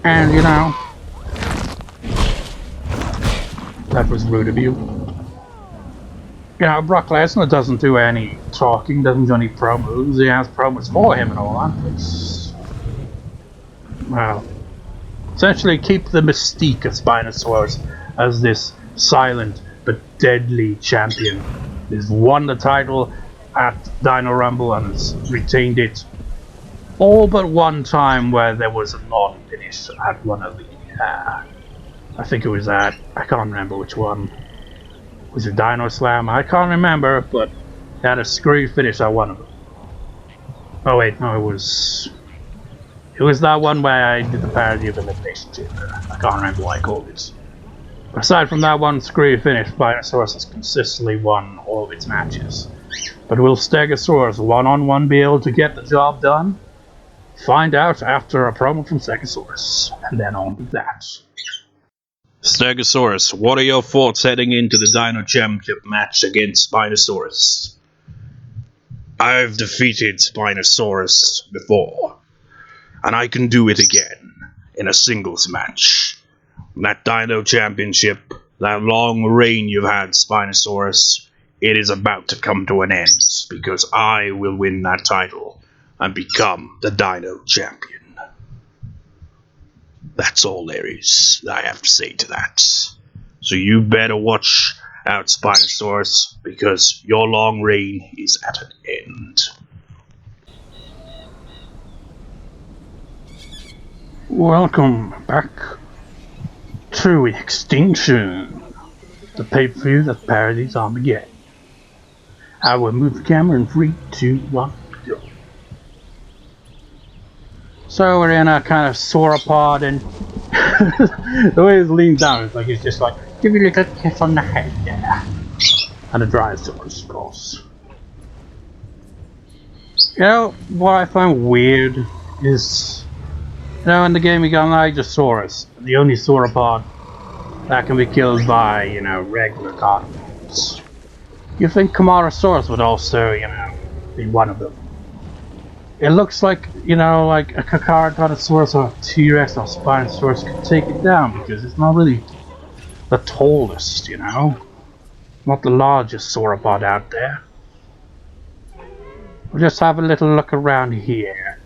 And you know, that was rude of you. You know, Brock Lesnar doesn't do any talking, doesn't do any promos. He has promos for him and all that. But, well, essentially keep the mystique of Spinosaurus as this silent but deadly champion. He's won the title at Dino Rumble and has retained it all but one time where there was a non-finish at one of the, I think it was at, I can't remember which one. Was it Dino Slam? I can't remember, but it had a screwy finish at one of them. Oh wait, no, it was that one where I did the parody of Elimination. I can't remember what I called it. But aside from that one screwy finish, Spinosaurus has consistently won all of its matches. But will Stegosaurus one-on-one be able to get the job done? Find out after a promo from Stegosaurus, and then on to that. Stegosaurus, what are your thoughts heading into the Dino Championship match against Spinosaurus? I've defeated Spinosaurus before, and I can do it again in a singles match. That Dino Championship, that long reign you've had, Spinosaurus, it is about to come to an end, because I will win that title and become the Dino Champion. That's all there is I have to say to that. So you better watch out, Spinosaurus, because your long reign is at an end. Welcome back to Extinction, the pay-per-view that parodies Armageddon. I will move the camera in 3, 2, 1, go. So we're in a kind of sauropod, and the way he's leaned down, it's like he's just like, give you a little kiss on the head there. And a Bryosaurus, of course. You know, what I find weird is, you know, in the game we got an Allosaurus, the only sauropod that can be killed by, you know, regular carnivores. You think Carnotaurus would also, you know, be one of them. It looks like, you know, like a Carnotaurus or a T-Rex or Spinosaurus could take it down, because it's not really the tallest, you know. Not the largest sauropod out there. We'll just have a little look around here,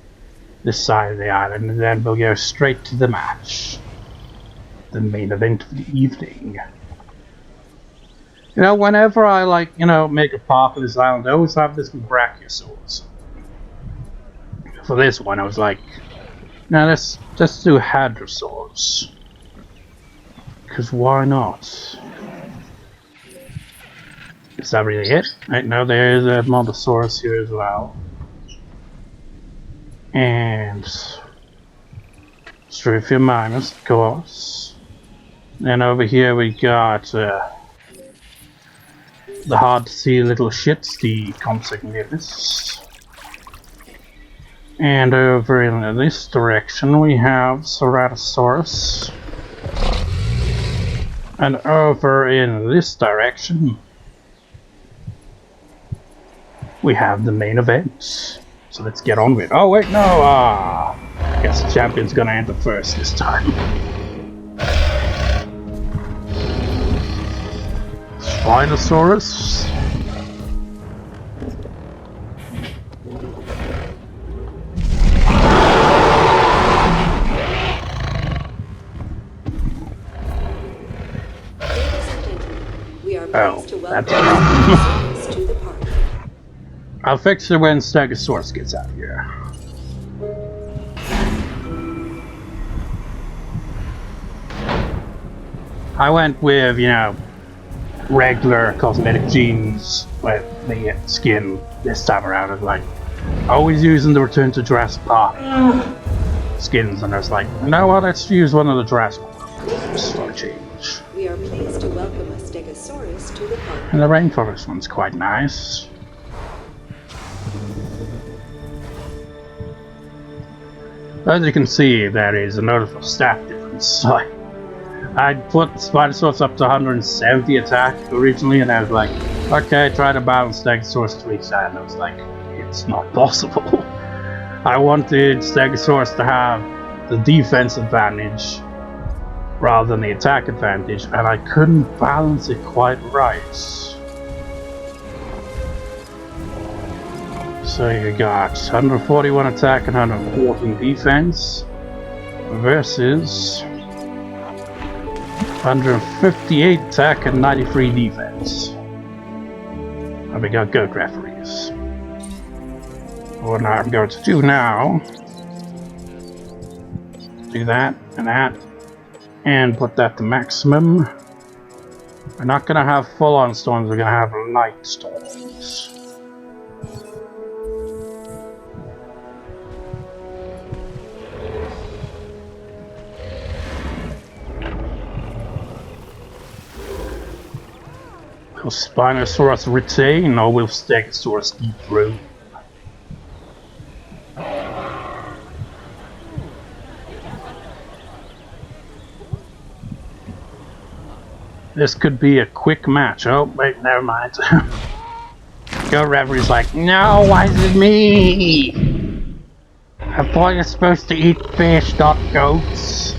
this side of the island, and then we'll go straight to the match. The main event of the evening. You know, whenever I, like, you know, make a park of this island, I always have this with Brachiosaurus. For this one, I was like, now let's do Hadrosaurus. Because why not? Is that really it? Right now there is a Mamenchisaurus here as well. And Suchomimus, of course. And over here we got the hard to see little shits, the Suchomimus. And over in this direction we have Ceratosaurus. And over in this direction we have the main event. So let's get on with it. Oh wait, no! I guess the champion's gonna enter first this time. Spinosaurus. Oh, that's a problem. To the party. I'll fix it when Stegosaurus gets out here. I went with, you know, regular cosmetic jeans with the skin this time around. I was like, always using the Return to Jurassic Park skins, and I was like, you know what, let's use one of the Jurassic ones for a change. We are pleased to welcome a Stegosaurus Stegosaurus to the party. And the rainforest one's quite nice. As you can see, there is a noticeable stat difference. I put Spinosaurus up to 170 attack originally, and I was like, okay, try to balance Stegosaurus 3 side, and I was like, it's not possible. I wanted Stegosaurus to have the defense advantage rather than the attack advantage, and I couldn't balance it quite right. So you got 141 attack and 114 defense versus 158 attack and 93 defense. And we got good referees. What I'm going to do now, do that, and put that to maximum. We're not going to have full-on storms, we're going to have light storms. Will Spinosaurus retain, or will Stegosaurus dethrone? This could be a quick match. Oh, wait, never mind. Go referee's like, no, why is it me? I thought you're supposed to eat fish, not goats.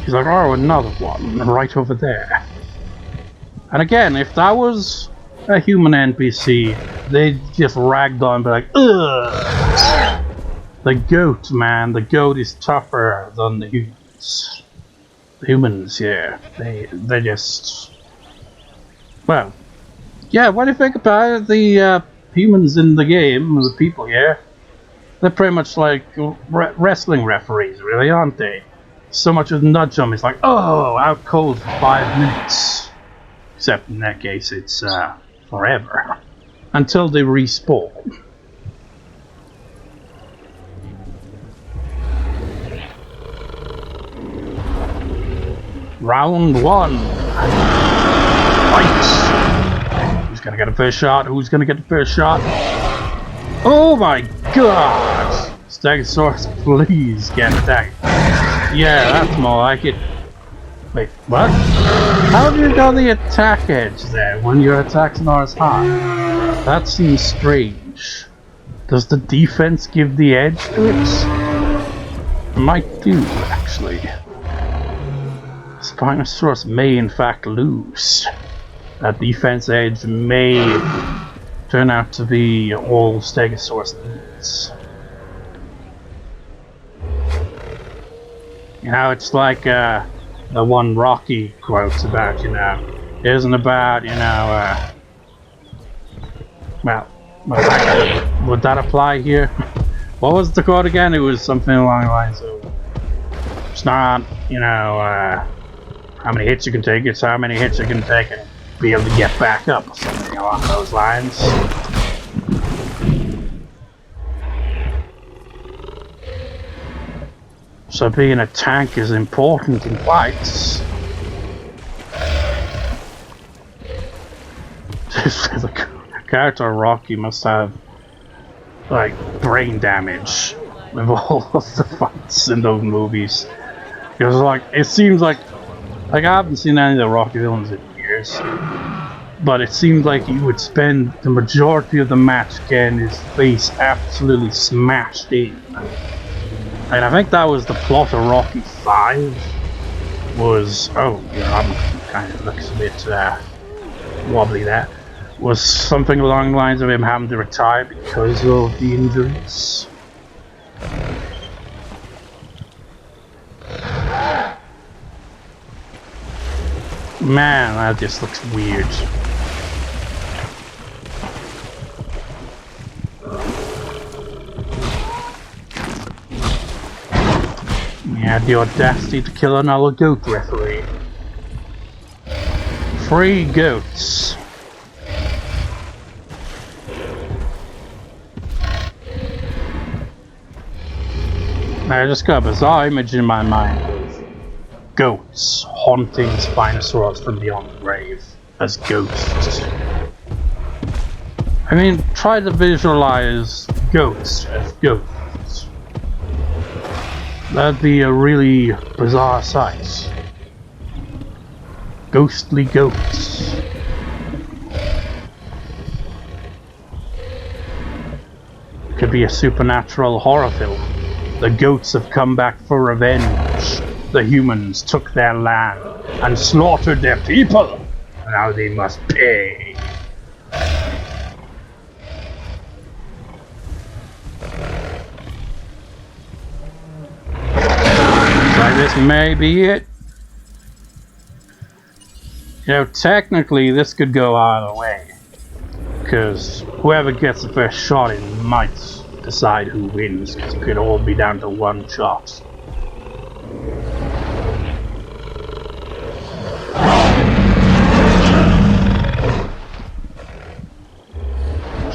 He's like, oh, another one right over there. And again, if that was a human NPC, they'd just ragged on and be like, ugh! The goat, man, the goat is tougher than the humans. The humans, yeah, they just... Well, yeah, what do you think about the humans in the game, the people here? They're pretty much like wrestling referees, really, aren't they? So much as nudge them, it's like, oh, out cold for 5 minutes. Except in that case, it's forever. Until they respawn. Round 1. Fight! Who's gonna get a first shot? Who's gonna get the first shot? Oh my god! Stegosaurus, please get attacked. Yeah, that's more like it. Wait, what? How do you got the attack edge there when your attack's not as high? That seems strange. Does the defense give the edge to it? It might do, actually. Spinosaurus may in fact lose. That defense edge may turn out to be all Stegosaurus needs. You know, it's like the one Rocky quotes about, you know, it isn't about, you know, well, would that apply here? What was the quote again? It was something along the lines of, it's not, you know, how many hits you can take, it's how many hits you can take and be able to get back up, or something along those lines. So being a tank is important in fights. The character Rocky must have like brain damage with all of the fights in those movies. Because like it seems like I haven't seen any of the Rocky films in years, but it seems like he would spend the majority of the match getting his face absolutely smashed in. And I think that was the plot of Rocky 5. Was I'm kind of looks a bit wobbly there. Was something along the lines of him having to retire because of the injuries. Man, that just looks weird. He had the audacity to kill another goat referee. 3 goats. I just got a bizarre image in my mind of goats haunting Spinosaurus from beyond the grave as ghosts. I mean, try to visualize goats as ghosts. That'd be a really bizarre sight. Ghostly goats. Could be a supernatural horror film. The goats have come back for revenge. The humans took their land and slaughtered their people. Now they must pay. So this may be it. You know, technically this could go either way. Because whoever gets the first shot in might decide who wins. Because it could all be down to one shot.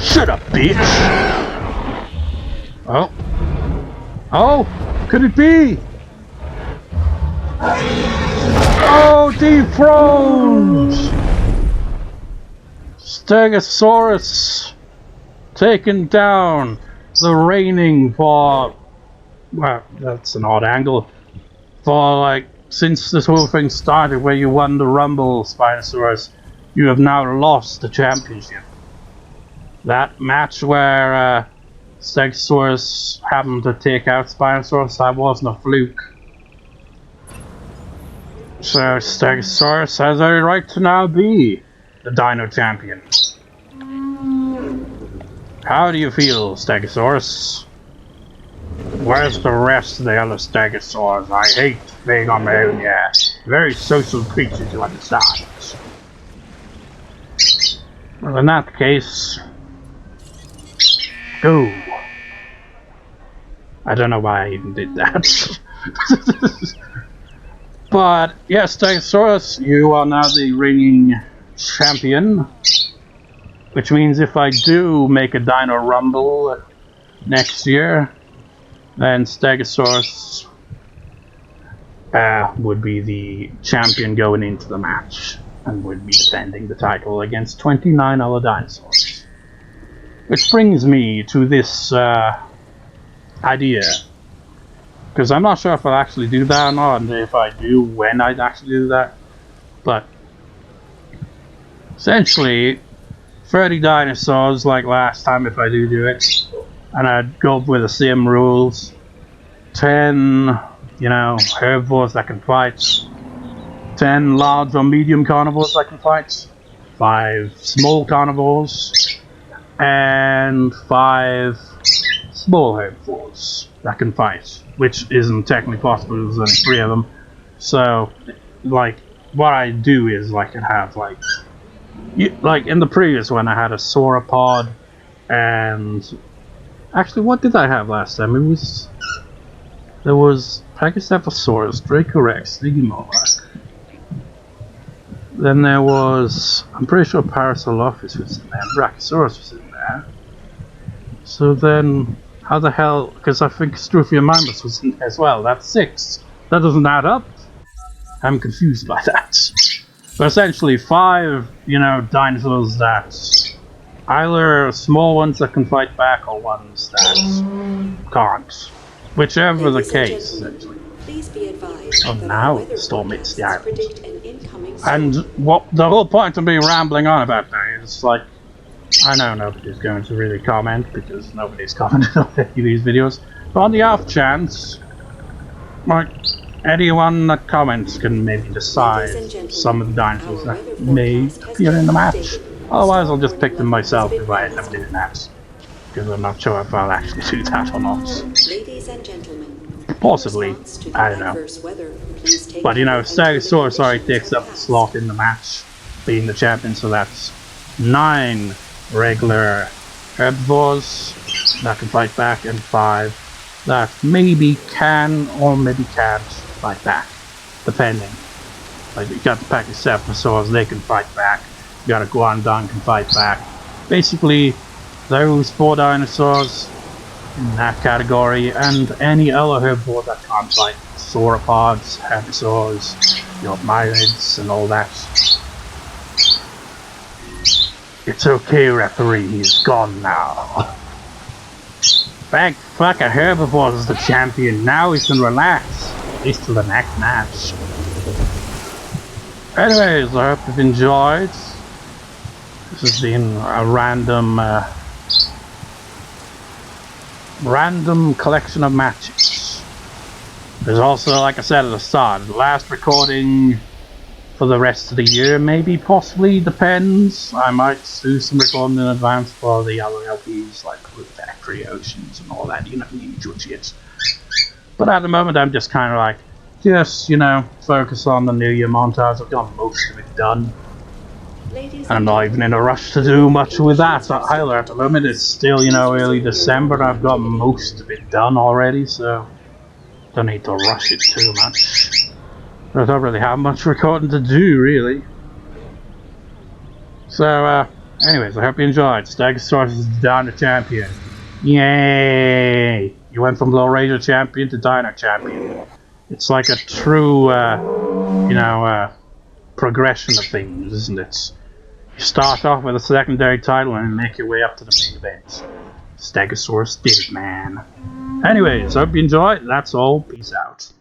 Shut up, bitch! Oh. Oh! Could it be? Oh, dethroned! Stegosaurus taken down. The reigning for... Well, that's an odd angle. For, like, since this whole thing started where you won the Rumble, Spinosaurus, you have now lost the championship. That match where Stegosaurus happened to take out Spinosaurus, that wasn't a fluke. So Stegosaurus has every right to now be the Dino champion. How do you feel, Stegosaurus? Where's the rest of the other Stegosaurs? I hate being on my own, yeah. Very social creatures, you understand. Well, in that case... Go! I don't know why I even did that. But, yes, Stegosaurus, you are now the reigning champion. Which means if I do make a Dino Rumble next year, then Stegosaurus would be the champion going into the match and would be defending the title against 29 other dinosaurs. Which brings me to this idea, because I'm not sure if I'll actually do that or not, and if I do, when I'd actually do that. But essentially, 30 dinosaurs like last time if I do it, and I'd go with the same rules. 10, you know, herbivores that can fight, 10 large or medium carnivores that can fight, 5 small carnivores, and 5 small herbivores that can fight, which isn't technically possible, there's only 3 of them. So, like, what I do is, like, I'd have, like in the previous one I had a sauropod, and actually what did I have last time? There was Pachycephalosaurus, Dracorex, Digimon. Then there was, I'm pretty sure Parasaurolophus was in there, Brachiosaurus was in there. So then, how the hell, because I think Suchomimus was in there as well, that's 6. That doesn't add up. I'm confused by that. But essentially 5, you know, dinosaurs that either small ones that can fight back or ones that can't. Whichever the case, essentially. Please be advised Oh, that now weather the storm hits the forecasts island. predict an incoming And what the whole point of me rambling on about that is, like, I know nobody's going to really comment because nobody's commented on any of these videos. But on the off chance, like, anyone that comments can maybe decide some of the dinosaurs that may appear in the match. Otherwise, I'll just pick them myself if I end up doing that. Because I'm not sure if I'll actually do that or not. Ladies and gentlemen, Possibly. I don't know. But you know, Stegosaurus already takes up the slot in the match, being the champion, so that's 9 regular herbivores that can fight back, and 5 that maybe can or maybe can't fight back, depending. Like, you got the Pachycephalosaurus, they can fight back. You got a Iguanodon can fight back. Basically, those 4 dinosaurs in that category, and any other herbivore that can't like sauropods, herbivores, mylids, and all that. It's okay, referee, he's gone now. Back fucking herbivores is the champion, now he can relax, at least till the next match. Anyways, I hope you've enjoyed. This has been a random collection of matches. There's also, like I said at the start, the last recording for the rest of the year, maybe, possibly, depends. I might do some recording in advance for the other LPs, like with Factory Oceans and all that, the usual shit. But at the moment, I'm just kind of like, just, focus on the New Year montage. I've got most of it done. I'm not even in a rush to do much with that either. At the moment, it's still, early December, and I've got most of it done already, so don't need to rush it too much. I don't really have much recording to do, really. So, anyways, I hope you enjoyed. Stegosaurus is the Dino champion. Yay! You went from Laurasia champion to Dino champion. It's like a true, progression of things, isn't it? You start off with a secondary title and make your way up to the main event. Stegosaurus did it, man. Anyways, hope you enjoyed. That's all. Peace out.